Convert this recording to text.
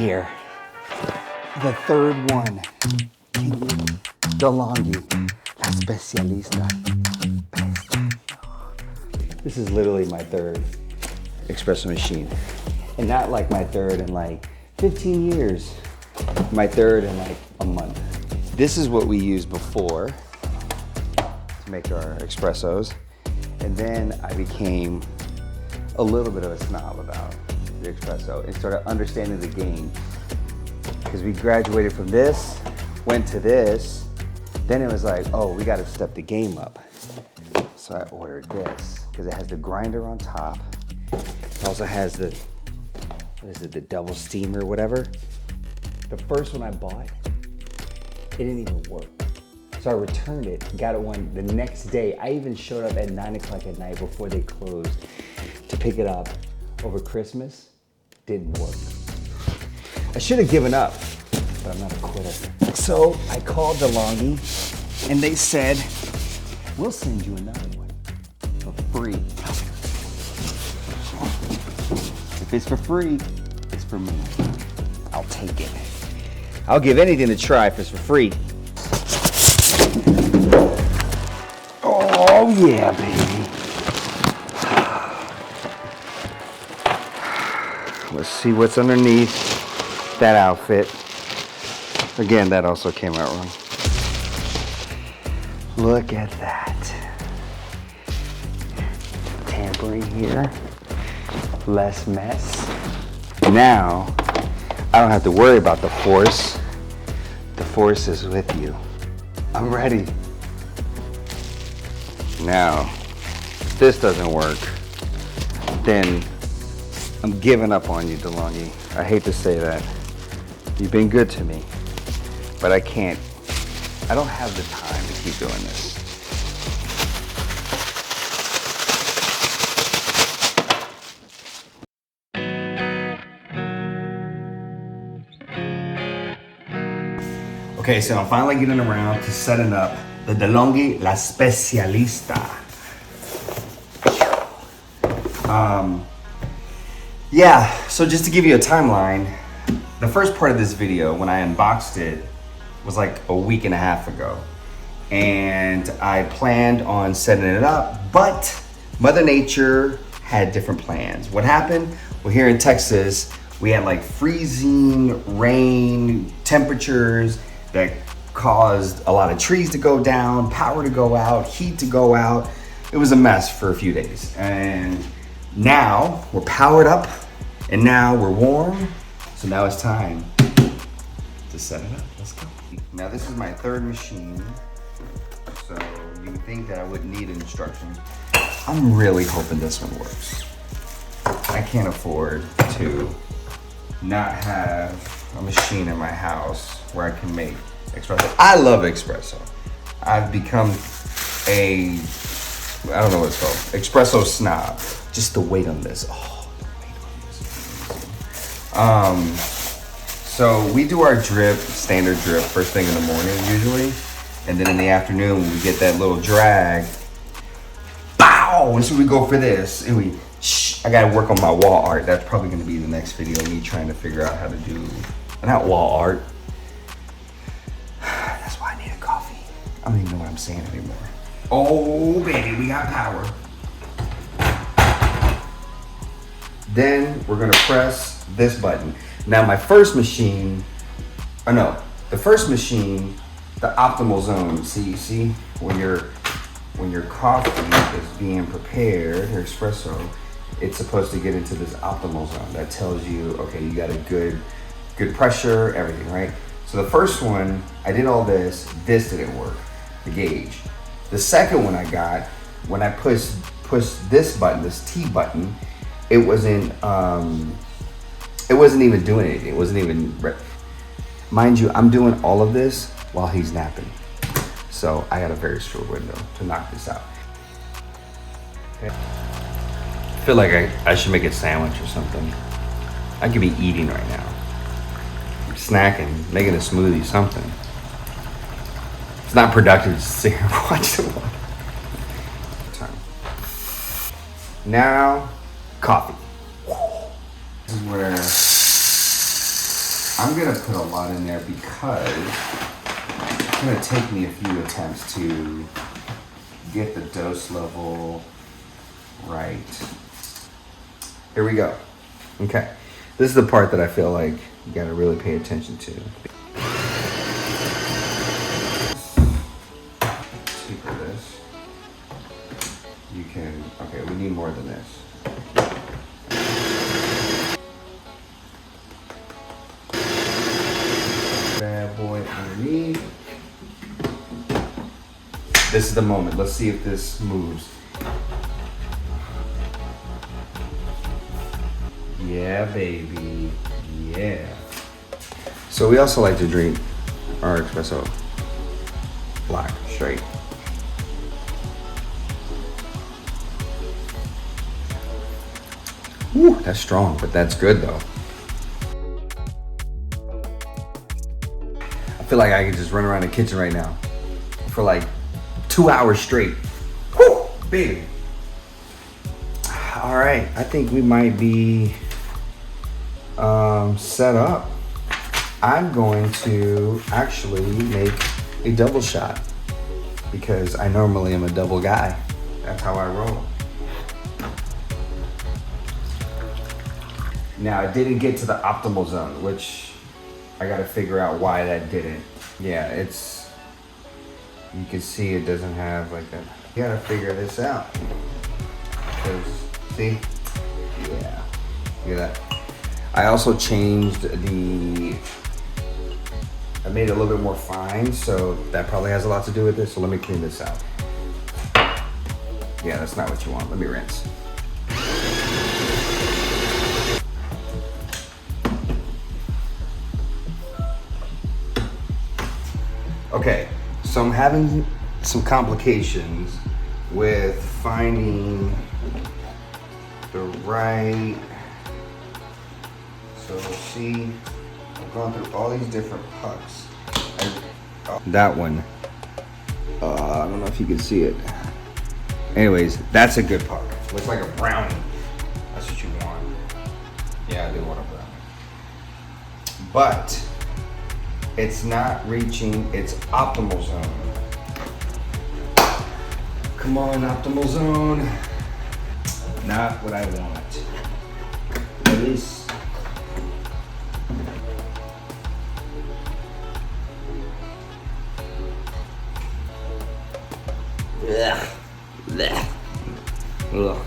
here. The third one. DeLonghi, la specialista. This is literally my third espresso machine. And not like my third in like 15 years. My third in like a month. This is what we used before to make our espressos. And then I became a little bit of a snob about the espresso and started understanding the game. Because we graduated from this, went to this, then it was like, oh, we gotta step the game up. So I ordered this, because it has the grinder on top. It also has the, what is it, the double steamer or whatever. The first one I bought, it didn't even work. So I returned it, got it one the next day. I even showed up at 9 o'clock at night before they closed to pick it up over Christmas. Didn't work. I should have given up, but I'm not a quitter. So I called DeLonghi and they said, we'll send you another one for free. If it's for free, it's for me. I'll take it. I'll give anything to try if it's for free. Oh yeah, baby. Let's see what's underneath that outfit. Again, that also came out wrong. Look at that. Tampering here. Less mess. Now, I don't have to worry about the force. The force is with you. I'm ready. Now, if this doesn't work, then I'm giving up on you, DeLonghi. I hate to say that. You've been good to me, but I can't. I don't have the time to keep doing this. Okay, so I'm finally getting around to setting up the DeLonghi La Specialista. Yeah, so just to give you a timeline, the first part of this video, when I unboxed it, was like a week and a half ago. And I planned on setting it up, but Mother Nature had different plans. What happened? Well, here in Texas, we had like freezing rain temperatures that caused a lot of trees to go down, power to go out, heat to go out. It was a mess for a few days. And now we're powered up and now we're warm. So now it's time to set it up. Let's go. Now this is my third machine. So you would think that I wouldn't need instructions. I'm really hoping this one works. I can't afford to not have a machine in my house where I can make espresso. I love espresso. I've become a, I don't know what it's called, espresso snob. Just the weight on this. Oh, the weight on this. So we do our drip, standard drip, first thing in the morning usually. And then in the afternoon, we get that little drag. Bow! And so we go for this. And I gotta work on my wall art. That's probably gonna be the next video, me trying to figure out how to do, not wall art. That's why I need a coffee. I don't even know what I'm saying anymore. Oh, baby, we got power. Then we're gonna press this button. Now my first machine, the first machine, the optimal zone. See, when your coffee is being prepared, or espresso, it's supposed to get into this optimal zone. That tells you, okay, you got a good pressure, everything, right? So the first one, I did all this didn't work, the gauge. The second one I got, when I pushed this button, this T button, it wasn't even doing anything. It wasn't even, mind you, I'm doing all of this while he's napping. So I got a very short window to knock this out. Okay. I feel like I should make a sandwich or something. I could be eating right now. I'm snacking, making a smoothie, something. It's not productive to sit here and watch the water. Now, coffee. This is where I'm gonna put a lot in there because it's gonna take me a few attempts to get the dose level right. Here we go. Okay. This is the part that I feel like you gotta really pay attention to. Taper this. You can, okay, we need more than this. Bad boy underneath. This is the moment. Let's see if this moves. Yeah, baby. Yeah. So we also like to drink our espresso black, straight. Woo, that's strong, but that's good though. I feel like I could just run around the kitchen right now for like 2 hours straight. Woo, baby. All right, I think we might be set up. I'm going to actually make a double shot because I normally am a double guy. That's how I roll. Now, it didn't get to the optimal zone, which I gotta figure out why that didn't. Yeah, it's, you can see it doesn't have like that. You gotta figure this out. Because, see? Yeah, look at that. I also changed the, I made it a little bit more fine, so that probably has a lot to do with this. So let me clean this out. Yeah, that's not what you want. Let me rinse. Okay, so I'm having some complications with finding the right, so see, I've gone through all these different pucks. That one, I don't know if you can see it. Anyways, that's a good puck. Looks like a brownie. That's what you want. Yeah, I do want a brownie. But it's not reaching its optimal zone. Come on, optimal zone. Not what I want. At least. Ugh. Ugh.